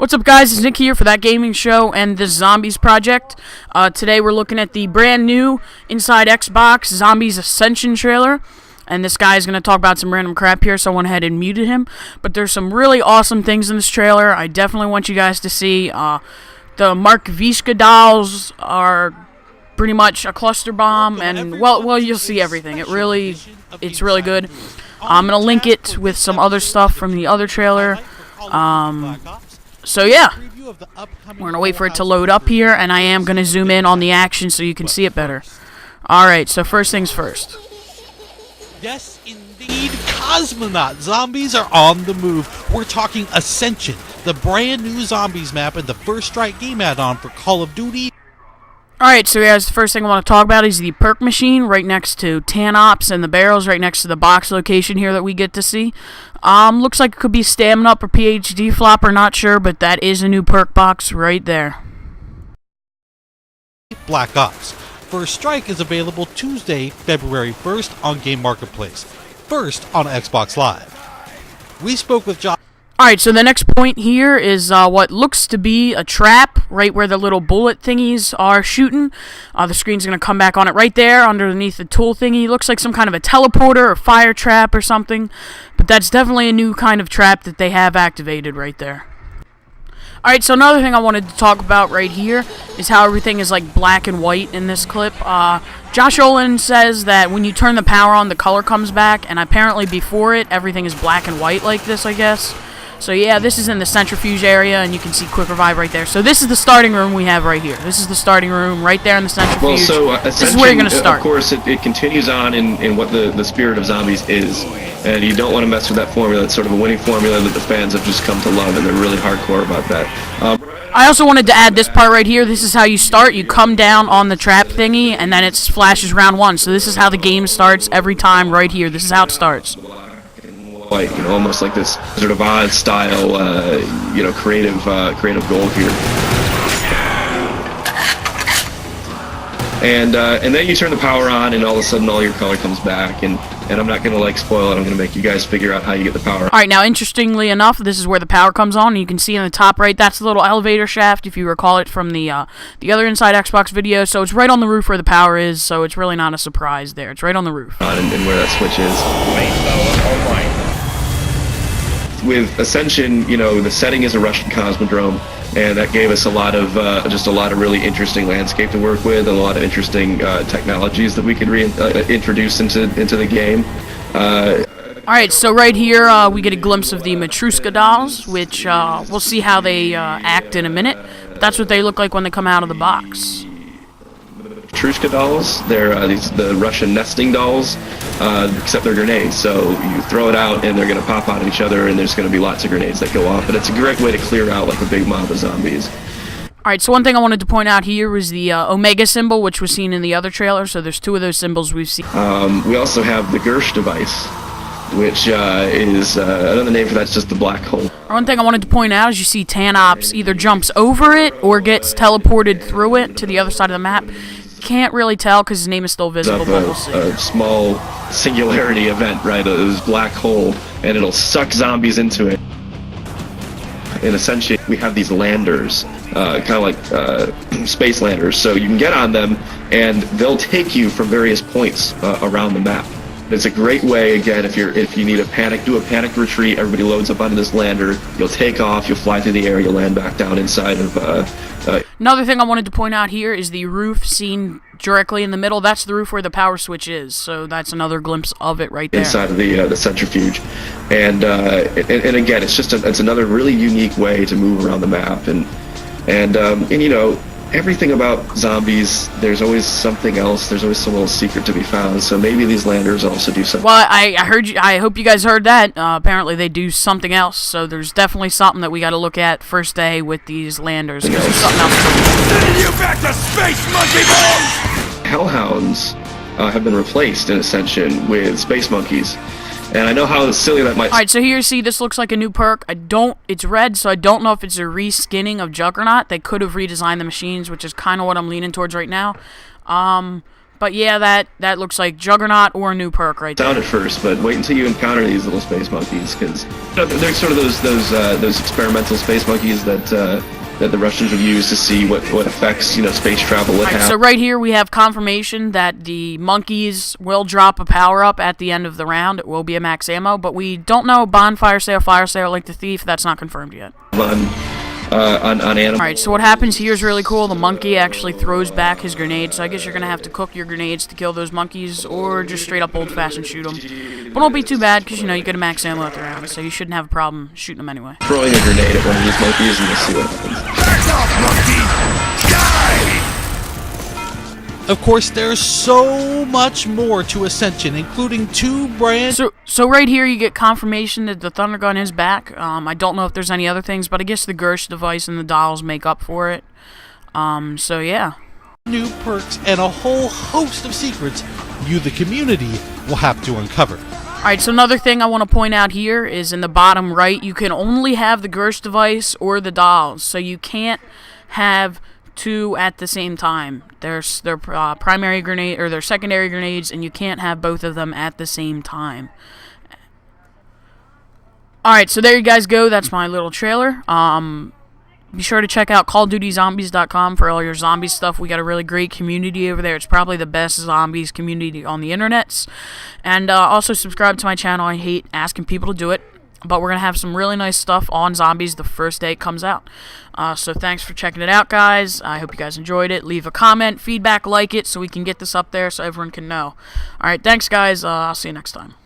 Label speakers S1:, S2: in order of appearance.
S1: What's up, guys? It's Nick here for That Gaming Show and this Zombies project. Today we're looking at the brand new Inside Xbox Zombies Ascension trailer. And this guy is going to talk about some random crap here, so I went ahead and muted him. But there's some really awesome things in this trailer I definitely want you guys to see. The Mark Vishka dolls are pretty much a cluster bomb, and well, you'll see everything. It's really good. I'm going to link it with some other stuff from the other trailer. So yeah, we're going to wait for it to load up here, and I am going to zoom in on the action so you can see it better. Alright, so first things first.
S2: Yes, indeed, Cosmonaut zombies are on the move. We're talking Ascension, the brand new zombies map and the First Strike game add-on for Call of Duty.
S1: Alright, so guys, the first thing I want to talk about is the perk machine right next to Tanops and the barrels right next to the box location here that we get to see. Looks like it could be Stamina Up or PhD Flopper, not sure, but that is a new perk box right there.
S2: Black Ops. First Strike is available Tuesday, February 1st on Game Marketplace. First on Xbox Live. We spoke with Josh.
S1: Alright, so the next point here is what looks to be a trap right where the little bullet thingies are shooting. The screen's going to come back on it right there underneath the tool thingy. Looks like some kind of a teleporter or fire trap or something. But that's definitely a new kind of trap that they have activated right there. Alright, so another thing I wanted to talk about right here is how everything is like black and white in this clip. Josh Olin says that when you turn the power on, the color comes back, and apparently before it, everything is black and white like this, I guess. So yeah, this is in the centrifuge area, and you can see Quick Revive right there. So this is the starting room we have right here. This is the starting room right there in the centrifuge.
S3: Well, so
S1: this is where you're going to start.
S3: Of course, it continues on in what the spirit of zombies is. And you don't want to mess with that formula. It's sort of a winning formula that the fans have just come to love, and they're really hardcore about that.
S1: I also wanted to add this part right here. This is how you start. You come down on the trap thingy, and then it flashes round one. So this is how the game starts every time right here. This is how it starts.
S3: Like, almost like this sort of Oz style, creative goal here. And then you turn the power on, and all of a sudden all your color comes back, and I'm not going to spoil it. I'm going to make you guys figure out how you get the power.
S1: Alright, now interestingly enough, this is where the power comes on, and you can see in the top right, that's the little elevator shaft, if you recall it from the other Inside Xbox video. So it's right on the roof where the power is, so it's really not a surprise there. It's right on the roof.
S3: And where that switch is. With Ascension, the setting is a Russian cosmodrome, and that gave us a lot of really interesting landscape to work with, and a lot of interesting technologies that we could introduce into the game.
S1: Alright, so right here we get a glimpse of the Matrushka dolls, which we'll see how they act in a minute. But that's what they look like when they come out of the box.
S3: Matrushka dolls, they're the Russian nesting dolls, except they're grenades. So you throw it out, and they're going to pop on each other, and there's going to be lots of grenades that go off. But it's a great way to clear out like a big mob of zombies.
S1: Alright, so one thing I wanted to point out here was the Omega symbol, which was seen in the other trailer. So there's two of those symbols we've seen.
S3: We also have the Gersh device, which is another name for that's just the black hole.
S1: One thing I wanted to point out is you see Tanops either jumps over it or gets teleported through it to the other side of the map. Can't really tell because his name is still visible, but we'll see.
S3: A small singularity event, right? This black hole, and it'll suck zombies into it. In Ascension, we have these landers, kind of like space landers, so you can get on them, and they'll take you from various points around the map. It's a great way, again, if you need do a panic retreat. Everybody loads up onto this lander. You'll take off. You'll fly through the air. You'll land back down inside of.
S1: Another thing I wanted to point out here is the roof seen directly in the middle. That's the roof where the power switch is. So that's another glimpse of it right there.
S3: Inside of the centrifuge, and again, it's another really unique way to move around the map, and everything about zombies, there's always something else. There's always some little secret to be found. So maybe these landers also do something.
S1: Well, I hope you guys heard that. Apparently they do something else. So there's definitely something that we got to look at first day with these landers. Because there's something else.
S4: Sending you back to space, monkey balls!
S3: Hellhounds have been replaced in Ascension with space monkeys. And I know how silly that might...
S1: Alright, so here you see this looks like a new perk. It's red, so I don't know if it's a reskinning of Juggernaut. They could have redesigned the machines, which is kind of what I'm leaning towards right now. But yeah, that looks like Juggernaut or a new perk right
S3: Down
S1: there.
S3: at first, but wait until you encounter these little space monkeys, because they're sort of those experimental space monkeys that the Russians would use to see what effects space travel would have.
S1: So right here we have confirmation that the monkeys will drop a power-up at the end of the round. It will be a max ammo, but we don't know bonfire sale, fire sale like the thief. That's not confirmed yet.
S3: On animals.
S1: Alright, so what happens here is really cool. The monkey actually throws back his grenades, so I guess you're going to have to cook your grenades to kill those monkeys, or just straight up old-fashioned shoot them. But it won't be too bad, because, you get a max ammo at the round, so you shouldn't have a problem shooting them anyway.
S3: Throwing a grenade at one of these monkeys and we'll see what happens.
S4: Back off, monkey! Die!
S2: Of course, there's so much more to Ascension, including 2 brand...
S1: So right here you get confirmation that the Thunder Gun is back. I don't know if there's any other things, but I guess the Gersh device and the dolls make up for it. So yeah.
S2: new perks and a whole host of secrets you, the community, will have to uncover.
S1: Alright, so another thing I want to point out here is in the bottom right, you can only have the Gersh device or the dolls. So you can't have 2 at the same time. There's their primary grenade or their secondary grenades, and you can't have both of them at the same time. Alright, so there you guys go. That's my little trailer. Be sure to check out CallOfDutyZombies.com for all your zombie stuff. We got a really great community over there. It's probably the best zombies community on the internets. And also subscribe to my channel. I hate asking people to do it, but we're going to have some really nice stuff on zombies the first day it comes out. So thanks for checking it out, guys. I hope you guys enjoyed it. Leave a comment, feedback, like it, so we can get this up there so everyone can know. Alright, thanks, guys. I'll see you next time.